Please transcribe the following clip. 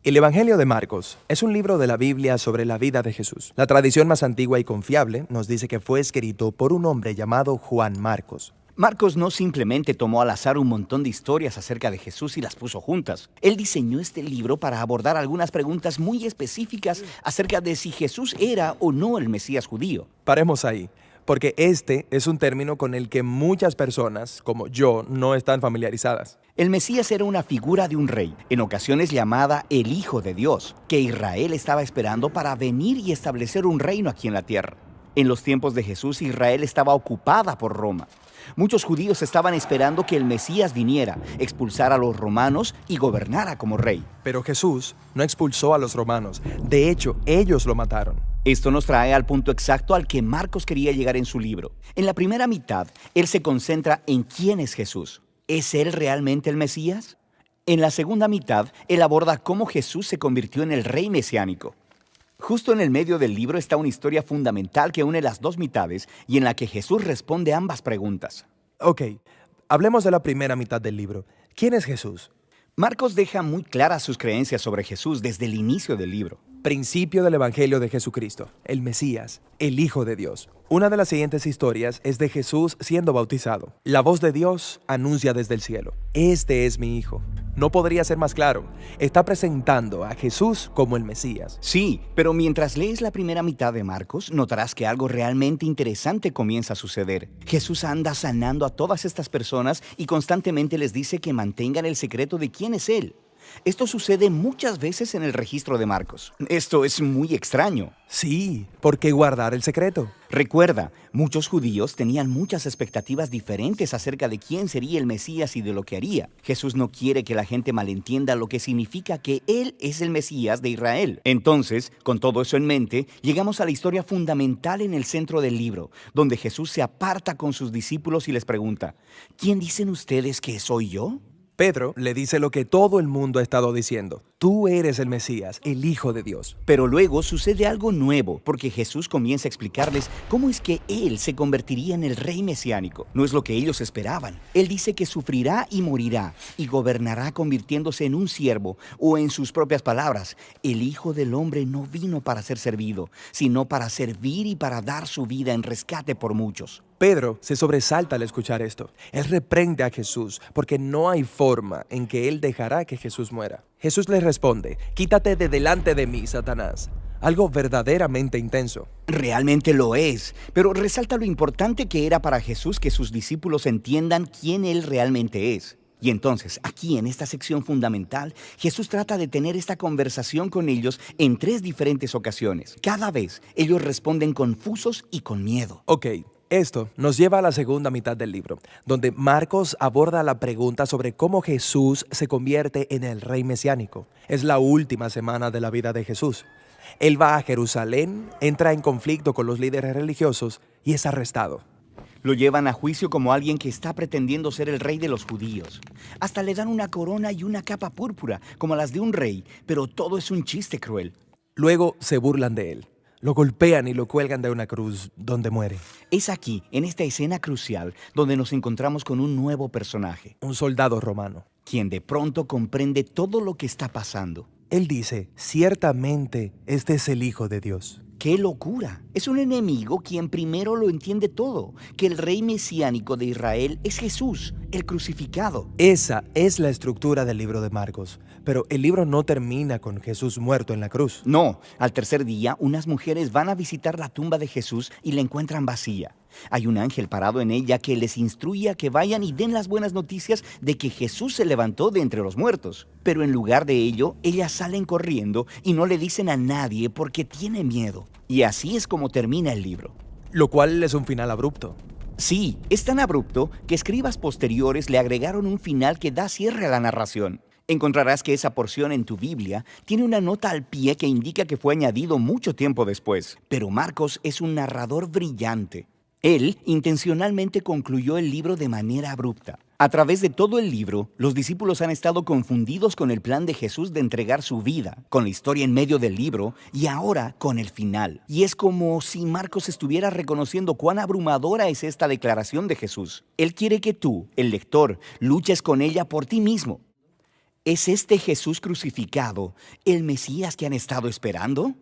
El Evangelio de Marcos es un libro de la Biblia sobre la vida de Jesús. La tradición más antigua y confiable nos dice que fue escrito por un hombre llamado Juan Marcos. Marcos no simplemente tomó al azar un montón de historias acerca de Jesús y las puso juntas. Él diseñó este libro para abordar algunas preguntas muy específicas acerca de si Jesús era o no el Mesías judío. Paremos ahí, porque este es un término con el que muchas personas, como yo, no están familiarizadas. El Mesías era una figura de un rey, en ocasiones llamada el Hijo de Dios, que Israel estaba esperando para venir y establecer un reino aquí en la tierra. En los tiempos de Jesús, Israel estaba ocupada por Roma. Muchos judíos estaban esperando que el Mesías viniera, expulsara a los romanos y gobernara como rey. Pero Jesús no expulsó a los romanos. De hecho, ellos lo mataron. Esto nos trae al punto exacto al que Marcos quería llegar en su libro. En la primera mitad, él se concentra en quién es Jesús. ¿Es él realmente el Mesías? En la segunda mitad, él aborda cómo Jesús se convirtió en el rey mesiánico. Justo en el medio del libro está una historia fundamental que une las dos mitades y en la que Jesús responde ambas preguntas. Ok, hablemos de la primera mitad del libro. ¿Quién es Jesús? Marcos deja muy claras sus creencias sobre Jesús desde el inicio del libro. Principio del Evangelio de Jesucristo, el Mesías, el Hijo de Dios. Una de las siguientes historias es de Jesús siendo bautizado. La voz de Dios anuncia desde el cielo: "Este es mi Hijo". No podría ser más claro. Está presentando a Jesús como el Mesías. Sí, pero mientras lees la primera mitad de Marcos, notarás que algo realmente interesante comienza a suceder. Jesús anda sanando a todas estas personas y constantemente les dice que mantengan el secreto de quién es Él. Esto sucede muchas veces en el registro de Marcos. Esto es muy extraño. Sí, ¿por qué guardar el secreto? Recuerda, muchos judíos tenían muchas expectativas diferentes acerca de quién sería el Mesías y de lo que haría. Jesús no quiere que la gente malentienda lo que significa que Él es el Mesías de Israel. Entonces, con todo eso en mente, llegamos a la historia fundamental en el centro del libro, donde Jesús se aparta con sus discípulos y les pregunta: ¿quién dicen ustedes que soy yo? Pedro le dice lo que todo el mundo ha estado diciendo: tú eres el Mesías, el Hijo de Dios. Pero luego sucede algo nuevo, porque Jesús comienza a explicarles cómo es que Él se convertiría en el rey mesiánico. No es lo que ellos esperaban. Él dice que sufrirá y morirá, y gobernará convirtiéndose en un siervo, o en sus propias palabras: el Hijo del Hombre no vino para ser servido, sino para servir y para dar su vida en rescate por muchos. Pedro se sobresalta al escuchar esto. Él reprende a Jesús porque no hay forma en que él dejará que Jesús muera. Jesús le responde: quítate de delante de mí, Satanás. Algo verdaderamente intenso. Realmente lo es, pero resalta lo importante que era para Jesús que sus discípulos entiendan quién Él realmente es. Y entonces, aquí en esta sección fundamental, Jesús trata de tener esta conversación con ellos en 3 diferentes ocasiones. Cada vez, ellos responden confusos y con miedo. Ok. Esto nos lleva a la segunda mitad del libro, donde Marcos aborda la pregunta sobre cómo Jesús se convierte en el rey mesiánico. Es la última semana de la vida de Jesús. Él va a Jerusalén, entra en conflicto con los líderes religiosos y es arrestado. Lo llevan a juicio como alguien que está pretendiendo ser el rey de los judíos. Hasta le dan una corona y una capa púrpura, como las de un rey, pero todo es un chiste cruel. Luego se burlan de él. Lo golpean y lo cuelgan de una cruz, donde muere. Es aquí, en esta escena crucial, donde nos encontramos con un nuevo personaje. Un soldado romano. Quien de pronto comprende todo lo que está pasando. Él dice: ciertamente este es el Hijo de Dios. ¡Qué locura! Es un enemigo quien primero lo entiende todo, que el rey mesiánico de Israel es Jesús, el crucificado. Esa es la estructura del libro de Marcos, pero el libro no termina con Jesús muerto en la cruz. No, al tercer día, unas mujeres van a visitar la tumba de Jesús y la encuentran vacía. Hay un ángel parado en ella que les instruye a que vayan y den las buenas noticias de que Jesús se levantó de entre los muertos. Pero en lugar de ello, ellas salen corriendo y no le dicen a nadie porque tienen miedo. Y así es como termina el libro. Lo cual es un final abrupto. Sí, es tan abrupto que escribas posteriores le agregaron un final que da cierre a la narración. Encontrarás que esa porción en tu Biblia tiene una nota al pie que indica que fue añadido mucho tiempo después. Pero Marcos es un narrador brillante. Él intencionalmente concluyó el libro de manera abrupta. A través de todo el libro, los discípulos han estado confundidos con el plan de Jesús de entregar su vida, con la historia en medio del libro y ahora con el final. Y es como si Marcos estuviera reconociendo cuán abrumadora es esta declaración de Jesús. Él quiere que tú, el lector, luches con ella por ti mismo. ¿Es este Jesús crucificado el Mesías que han estado esperando?